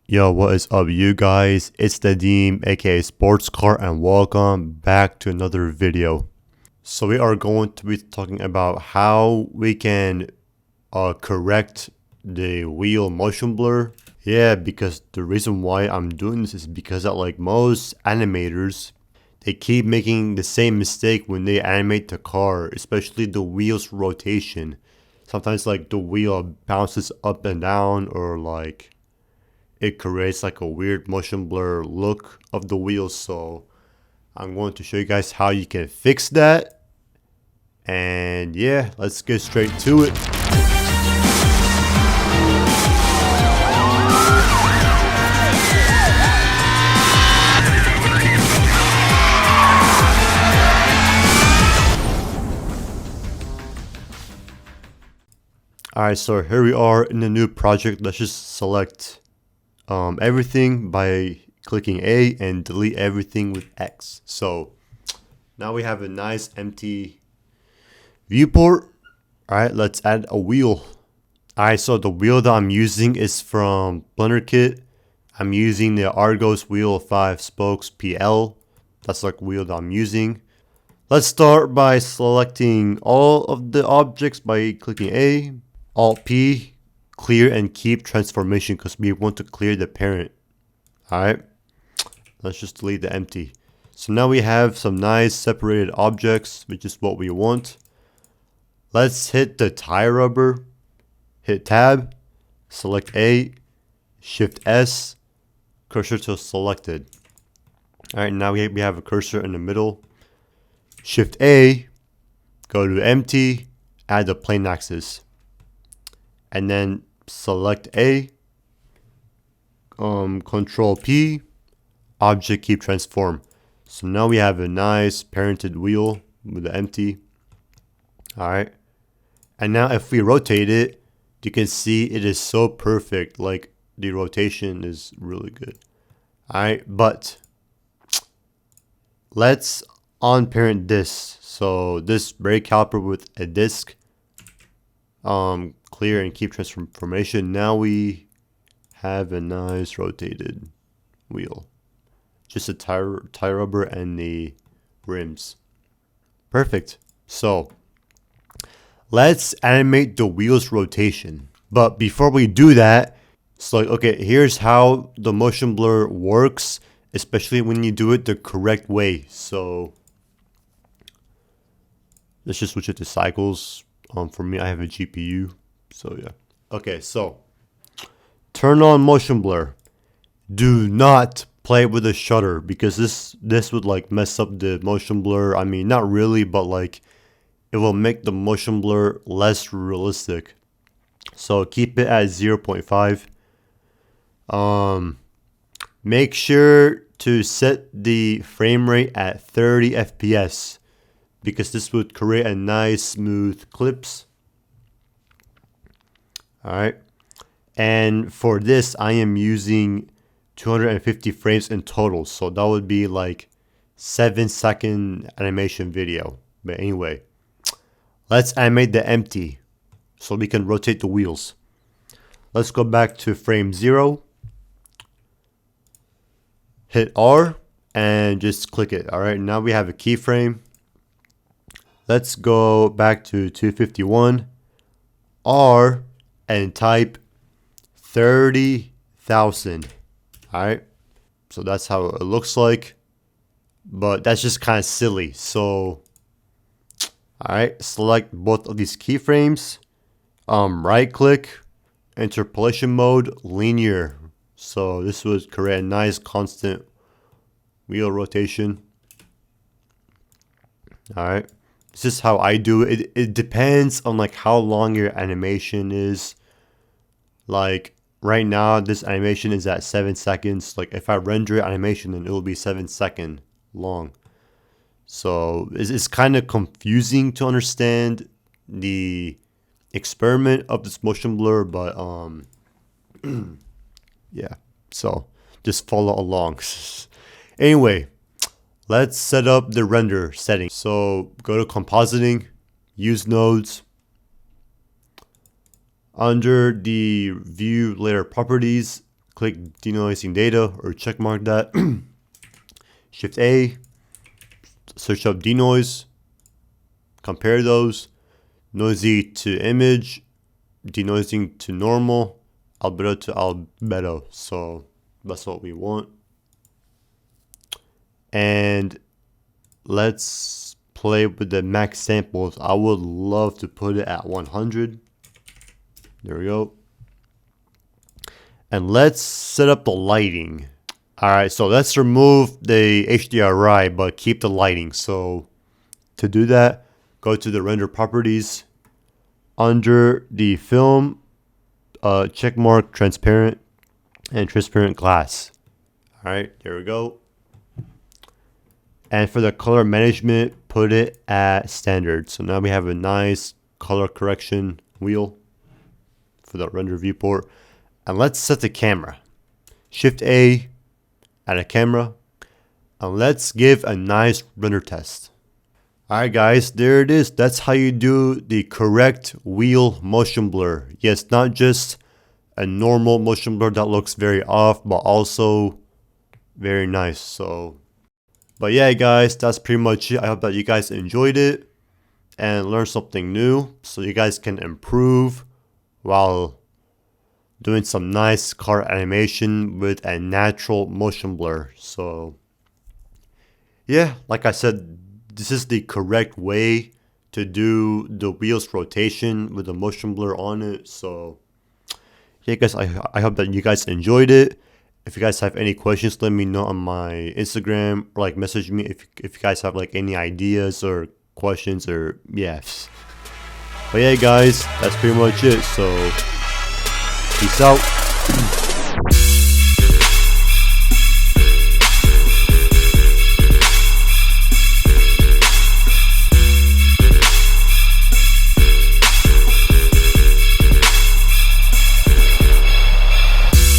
Yo, what is up, you guys? It's the Deem, aka Sports Car, and welcome back to another video. So we are going to be talking about how we can correct the wheel motion blur. Yeah, because the reason why I'm doing this is because that, like most animators, they keep making the same mistake when they animate the car, especially the wheel's rotation. Sometimes like the wheel bounces up and down, or like it creates like a weird motion blur look of the wheels. So I'm going to show you guys how you can fix that. And yeah, let's get straight to it. Alright, so here we are in the new project. Let's just select everything by clicking A and delete everything with X. So now we have a nice empty viewport. Alright, let's add a wheel. Alright, so the wheel that I'm using is from BlenderKit. I'm using the Argos wheel 5 spokes PL. That's like wheel that I'm using. Let's start by selecting all of the objects by clicking A. Alt P, clear and keep transformation, because we want to clear the parent. Alright, let's just delete the empty. So now we have some nice separated objects, which is what we want. Let's hit the tire rubber, hit tab, select A, shift S, cursor to selected. Alright, now we have a cursor in the middle. Shift A, go to empty, add the plane axis. And then select A, Control P, object keep transform. So now we have a nice parented wheel with the empty. Alright. And now if we rotate it, you can see it is so perfect. Like the rotation is really good. Alright, but let's unparent this. So this brake caliper with a disc. Clear and keep transformation. Now we have a nice rotated wheel. Just a tire rubber and the rims. Perfect. So let's animate the wheel's rotation. But before we do that, it's like, okay, here's how the motion blur works, especially when you do it the correct way. So let's just switch it to cycles. For me, I have a GPU, so yeah. Okay, so turn on motion blur. Do not play with the shutter, because this would like mess up the motion blur. I mean, not really, but like it will make the motion blur less realistic. So keep it at 0.5. Make sure to set the frame rate at 30 FPS. Because this would create a nice smooth clips. Alright. And for this, I am using 250 frames in total. So that would be like 7-second animation video. But anyway, let's animate the empty so we can rotate the wheels. Let's go back to frame 0. Hit R and just click it. Alright, now we have a keyframe. Let's go back to 251, R, and type 30,000. Alright, so that's how it looks like, but that's just kind of silly. So, alright, select both of these keyframes, right click, interpolation mode, linear. So this would create a nice constant wheel rotation. Alright. This is how I do it. It depends on like how long your animation is. Like right now, this animation is at 7 seconds. Like if I render animation, then it will be 7-second long. So it's kind of confusing to understand the experiment of this motion blur, but yeah. So just follow along. Anyway. Let's set up the render settings. So go to compositing, use nodes. Under the view layer properties, click denoising data or check mark that. Shift A, search up denoise, compare those, noisy to image, denoising to normal, albedo to albedo. So that's what we want. And let's play with the max samples. I would love to put it at 100. There we go. And let's set up the lighting. Alright, so let's remove the HDRI but keep the lighting. So to do that, go to the render properties. Under the film, check mark transparent and transparent glass. Alright, there we go. And for the color management, put it at standard. So now we have a nice color correction wheel for the render viewport. And let's set the camera. Shift A, add a camera. And let's give a nice render test. Alright guys, there it is. That's how you do the correct wheel motion blur. Yes, not just a normal motion blur that looks very off, but also very nice. So, but yeah guys, that's pretty much it. I hope that you guys enjoyed it and learned something new so you guys can improve while doing some nice car animation with a natural motion blur. So yeah, like I said, this is the correct way to do the wheels rotation with the motion blur on it. So yeah guys, I hope that you guys enjoyed it. If you guys have any questions, let me know on my Instagram or like message me if you guys have like any ideas or questions or yes. But yeah guys, that's pretty much it. So peace out.